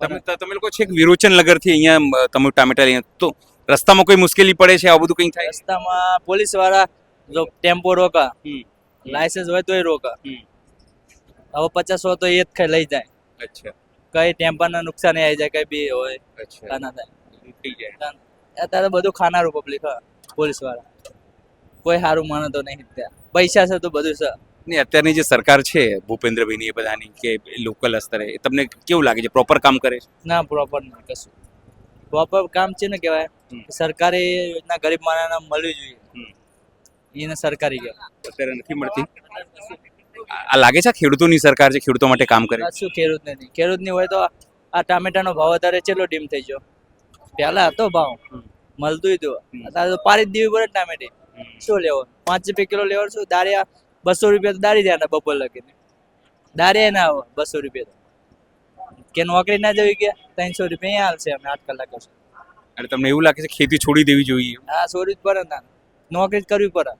તમે લોકો છેક વિરોચન નગર થી અહીંયા તમે ટામેટા લઈને તો રસ્તામાં કોઈ મુશ્કેલી પડે છે આ બધું કંઈ થાય રસ્તામાં પોલીસ વાળા જો ટેમ્પો રોકા, હમ. લાયસન્સ હોય તોય રોકા. હમ. હવે 50 હોય તો એ જ ખાઈ લઈ જાય. અચ્છા કઈ ટેમ્પાના નુકસાન આવી જાય, કઈ બી હોય અચ્છા કાના થાય. થઈ જાય અત્યારે બધું ખાનારું પબ્લિક હા, પોલીસ વાળા કોઈ સારું માને તો નહીં. ત્યાં પૈસા છે તો બધું છે. ને અત્યારની જે સરકાર છે ભૂપેન્દ્રભાઈની એ બધાની કે લોકલ સ્તરે એ તમને કેવું લાગે છે પ્રોપર કામ કરે છે ના પ્રોપર નહીં કશું. પ્રોપર કામ છે ને કહેવાય સરકારી યોજના ગરીબ માણસને મળવી જોઈએ. એને સરકારી કહેવાય. અત્યારે નથી મળતી આ લાગે છે આ ખેડૂતોની સરકાર છે ખેડૂતો માટે કામ કરે શું ખેડૂત નથી? ખેડૂત ની હોય તો આ ટામેટાનો ભાવ વધારે ચેટલો ડીમ થઈ ગયો. પહેલા હતો ભાવ મળતું હતું, અત્યારે તો પાડી જ દેવી પડે ટામેટી. શું લેવો? 5 રૂપિયા કિલો લેવો છું. દારિયા 200 રૂપિયા તો દારી જાય બપોર લગીને. દારિયા ના આવે 200 રૂપિયા તો. કે નોકરી ના જવી ગયા 300 રૂપિયા અહીંયા હાલશે અમે 8 કલાક. અને તમને એવું લાગે છે ખેતી છોડી દેવી જોઈએ હા છોડવી જ પડે ને, નોકરી જ કરવી પડે.